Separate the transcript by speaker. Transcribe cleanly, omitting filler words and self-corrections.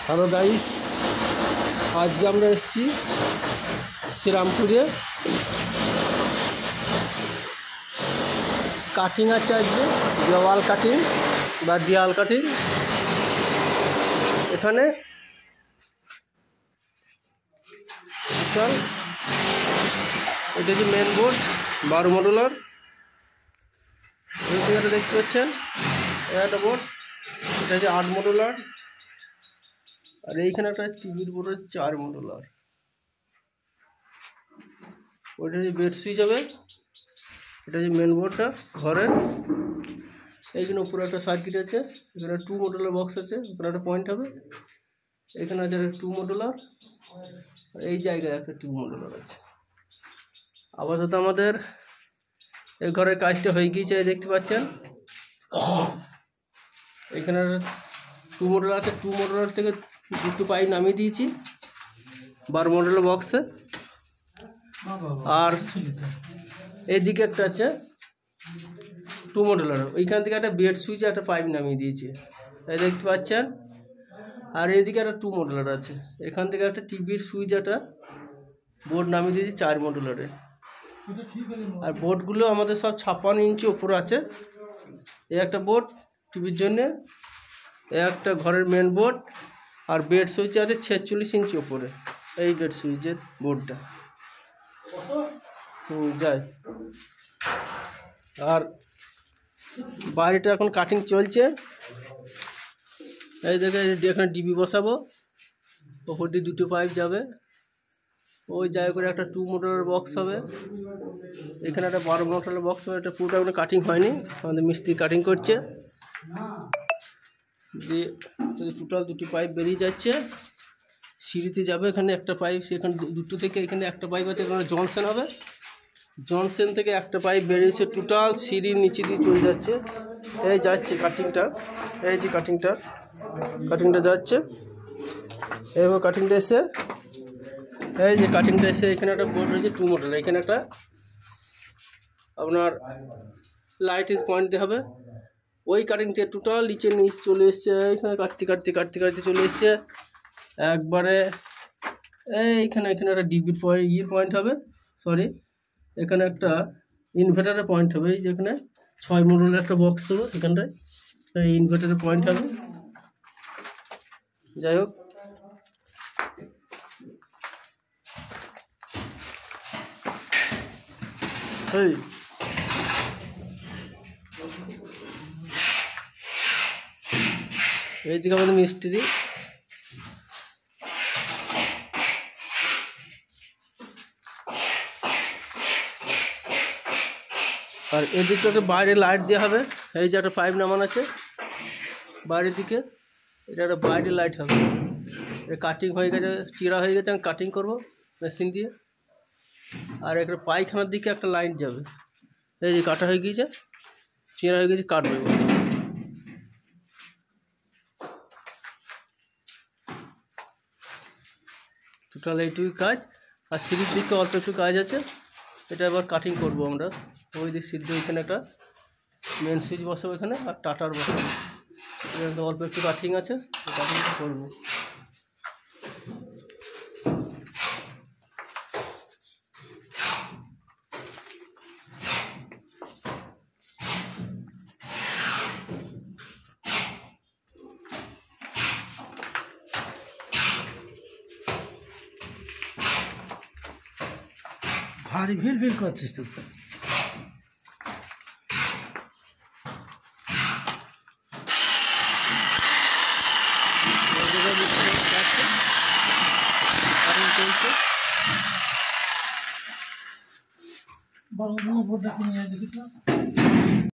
Speaker 1: Hello guys, আজকে আমরা এসেছি শ্রীরামপুরে। কাটিং আছে আজকে, দেওয়াল কাটিং বা দেয়াল কাটিং। এখানে এটা হচ্ছে মেন বোর্ড 12 মডুলার। এটা দেখতে পাচ্ছেন, একটা বোর্ড, এটা হচ্ছে 8 মডুলার। আর এইখানে একটা টিভির বোর্ড হচ্ছে 4 মডুলার। ওইটা হচ্ছে বেড সুইচ হবে। এটা হচ্ছে মেন বোর্ডটা ঘরের। এইখানে উপরে একটা সার্কিট আছে, এখানে 2 মডুলার বক্স আছে, ওখানে একটা পয়েন্ট হবে। এখানে আছে 2 মডুলার, এই জায়গায় একটা 2 মডুলার আছে। আপাতত আমাদের এই ঘরের কাজটা হয়ে গিয়েছে, দেখতে পাচ্ছেন। এখানে 2 মডুলার আছে, 2 মডুলার থেকে 2টো পাইপ নামিয়ে দিয়েছি 12 মডুলার বক্সে। আর এইদিকে একটা আছে 2 মডুলার, ওইখান থেকে একটা বেড সুইচ একটা পাইপ নামিয়ে দিয়েছি, এই দেখতে পাচ্ছেন। আর এইদিকে একটা 2 মডুলার আছে, এখান থেকে একটা টিভির সুইচ একটা বোর্ড নামিয়ে দিয়েছি 4 মডুলারে। আর বোর্ডগুলো আমাদের সব 56 ইঞ্চি ওপরে আছে। এই একটা বোর্ড টিভির জন্যে, একটা ঘরের মেন বোর্ড। আর বেড সুইচ আছে 46 ইঞ্চি ওপরে, এই বেড সুইচের বোর্ডটা যায়। আর বাইরেটা এখন কাটিং চলছে। এই দেখে এখানে ডিবি বসাবো, ওপর দিয়ে 2টো পাইপ যাবে, ওই জায়গা করে একটা 2 মডুলার বক্স হবে। এখানে একটা 12 মডুলার বক্স হবে। এটা পুরোটা এখনো কাটিং হয়নি, আমাদের মিস্ত্রি কাটিং করছে। দিয়ে টোটাল 2টো পাইপ বেরিয়ে যাচ্ছে, সিঁড়িতে যাবে। এখানে একটা পাইপ, সেখানে 2টো থেকে এখানে একটা পাইপ আছে, এখানে জনসন হবে। জনসন থেকে একটা পাইপ বেরিয়েছে, টোটাল সিঁড়ির নিচে দিয়ে চলে যাচ্ছে। এই যাচ্ছে কাটিংটা, এই যে কাটিংটা যাচ্ছে। এবার কাটিংটা এসে, এই যে কাটিংটা এসে এখানে একটা বোর্ড রয়েছে 2 মডুলার। এখানে একটা আপনার লাইটের পয়েন্ট দিয়ে হবে। ওই কাটিং থেকে টোটাল নিচে চলে এসছে। এইখানে কাটতে চলে এসছে একবারে এইখানে একটা ডিবির পয়েন্ট হবে, সরি, এখানে একটা ইনভার্টারের পয়েন্ট হবে। এই যেখানে 6 মডুলার একটা বক্স দেবো, এখানটায় ইনভার্টারের পয়েন্ট হবে। যাই হোক, এইদিকে আমাদের মিস্ত্রি। আর এদিকে একটা বাইরে লাইট দেওয়া হবে। এই যে একটা পাইপ নামানো আছে বাইরের দিকে, এটা একটা বাইরে লাইট হবে। এটা কাটিং হয়ে গেছে, চিরা হয়ে গেছে, আমি কাটিং করবো মেশিন দিয়ে। আর একটা পায়খানার দিকে একটা লাইট যাবে। এই যে কাটা হয়ে গিয়েছে, চিরা হয়ে গেছে, কাটবে। টোটাল এইটুকুই কাজ। আর সিঁড়ির দিকে অল্প একটু কাজ আছে, এটা এবার কাটিং করবো আমরা। ওই দিক সিঁড়ি, ওইখানে একটা মেন সুইচ বসাবো এখানে, আর টাটার বসাবো। এখানে অল্প একটু কাটিং আছে, কাটিংটা করবো।
Speaker 2: ভারী ভিল করছিস তুই। বড় বড় বোর্ডটা কিনে দেখিস না।